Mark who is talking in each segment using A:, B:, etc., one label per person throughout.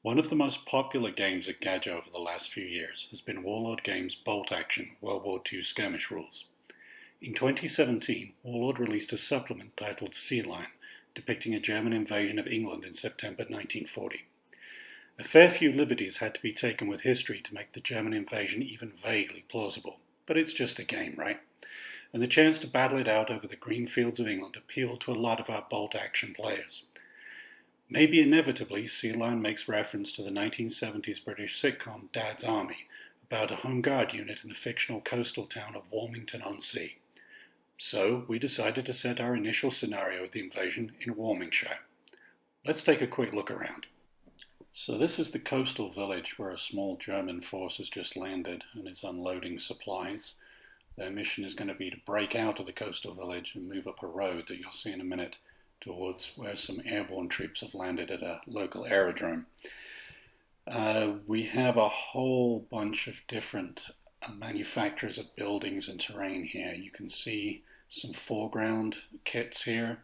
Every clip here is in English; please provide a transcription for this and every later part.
A: One of the most popular games at Gadget over the last few years has been Warlord Games' Bolt Action World War II Skirmish Rules. In 2017, Warlord released a supplement titled Sea Lion, depicting a German invasion of England in September 1940. A fair few liberties had to be taken with history to make the German invasion even vaguely plausible, but it's just a game, right? And the chance to battle it out over the green fields of England appealed to a lot of our Bolt Action players. Maybe inevitably, Sea Lion makes reference to the 1970s British sitcom Dad's Army, about a Home Guard unit in the fictional coastal town of Walmington-on-Sea. So we decided to set our initial scenario of the invasion in Walmingshire. Let's take a quick look around. So this is the coastal village where a small German force has just landed and is unloading supplies. Their mission is going to be to break out of the coastal village and move up a road that you'll see in a minute towards where some airborne troops have landed at a local aerodrome. We have a whole bunch of different manufacturers of buildings and terrain here. You can see some foreground kits here,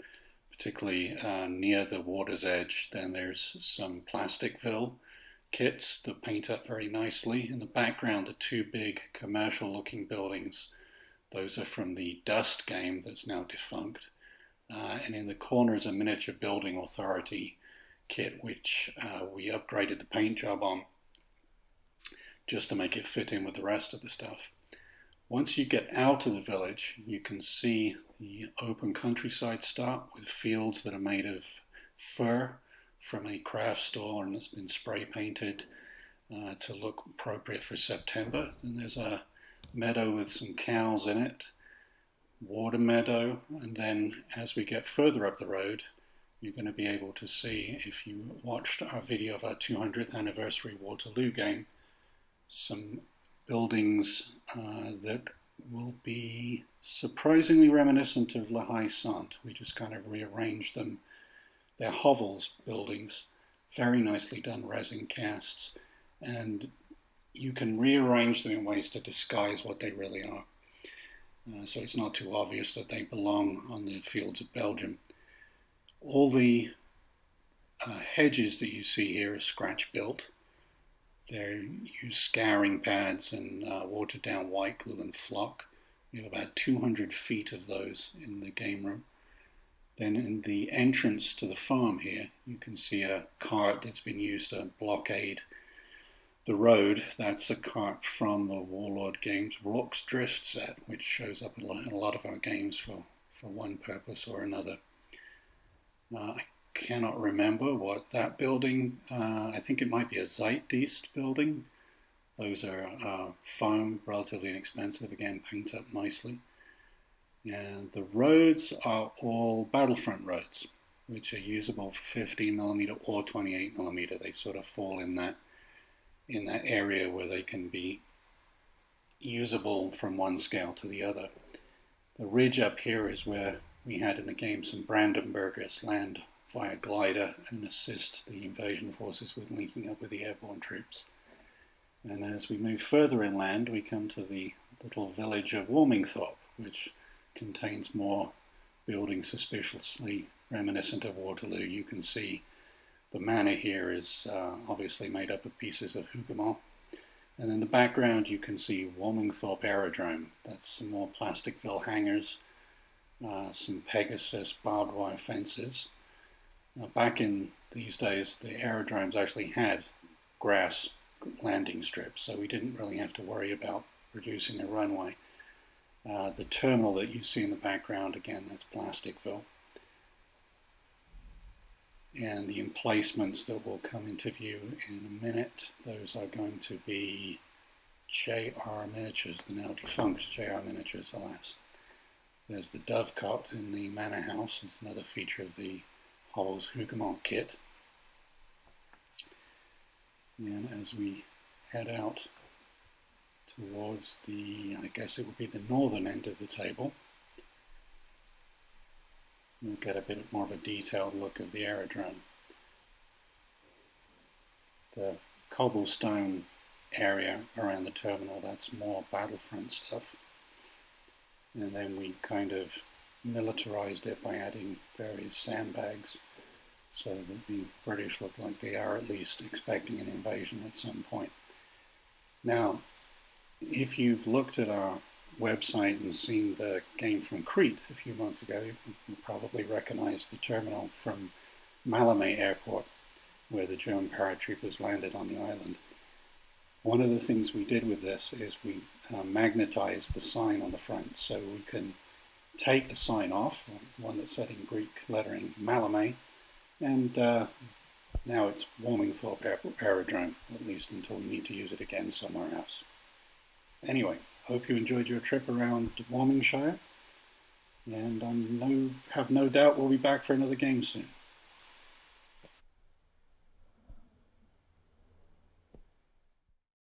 A: particularly near the water's edge. Then there's some Plasticville kits that paint up very nicely. In the background are two big commercial looking buildings. Those are from the Dust game that's now defunct. And in the corner is a miniature building authority kit, which we upgraded the paint job on just to make it fit in with the rest of the stuff. Once you get out of the village, you can see the open countryside start with fields that are made of fur from a craft store and it's been spray painted to look appropriate for September. Then there's a meadow with some cows in it, water meadow, and then as we get further up the road, you're going to be able to see, if you watched our video of our 200th anniversary Waterloo game, some buildings that will be surprisingly reminiscent of La Haye Sainte. We just kind of rearranged them. They're hovels buildings, very nicely done resin casts, and you can rearrange them in ways to disguise what they really are. So it's not too obvious that they belong on the fields of Belgium. All the hedges that you see here are scratch built. They use scouring pads and watered down white glue and flock. We have about 200 feet of those in the game room. Then in the entrance to the farm here, you can see a cart that's been used to blockade the road. That's a cart from the Warlord Games Rorke's Drift set, which shows up in a lot of our games for one purpose or another. I cannot remember what that building, I think it might be a Zeitgeist building. Those are foam, relatively inexpensive, again paint up nicely. And the roads are all Battlefront roads, which are usable for 15mm or 28mm. They sort of fall in that area where they can be usable from one scale to the other. The ridge up here is where we had in the game some Brandenburgers land via glider and assist the invasion forces with linking up with the airborne troops. And as we move further inland, we come to the little village of Walmingthorpe, which contains more buildings suspiciously reminiscent of Waterloo. You can see the manor here is obviously made up of pieces of Hougoumont. And in the background you can see Walmingthorpe Aerodrome. That's some more Plasticville hangars, some Pegasus barbed wire fences. Back in these days, the aerodromes actually had grass landing strips, so we didn't really have to worry about producing a runway. The terminal that you see in the background, again, that's Plasticville. And the emplacements that will come into view in a minute, those are going to be JR Miniatures, the now defunct JR Miniatures, alas. There's the Dovecot in the Manor House, it's another feature of the Hovels Hougoumont kit. And as we head out towards the, I guess it would be the northern end of the table, we'll get a bit more of a detailed look of the aerodrome. The cobblestone area around the terminal, that's more Battlefront stuff. And then we kind of militarized it by adding various sandbags so that the British look like they are at least expecting an invasion at some point. Now, if you've looked at our website and seen the game from Crete a few months ago, you probably recognize the terminal from Malmö Airport, where the German paratroopers landed on the island. One of the things we did with this is we magnetized the sign on the front, so we can take the sign off, one that said in Greek lettering Malmö, and now it's Walmingthorpe Aerodrome, at least until we need to use it again somewhere else. Anyway, hope you enjoyed your trip around Walmingshire, and I have no doubt we'll be back for another game soon.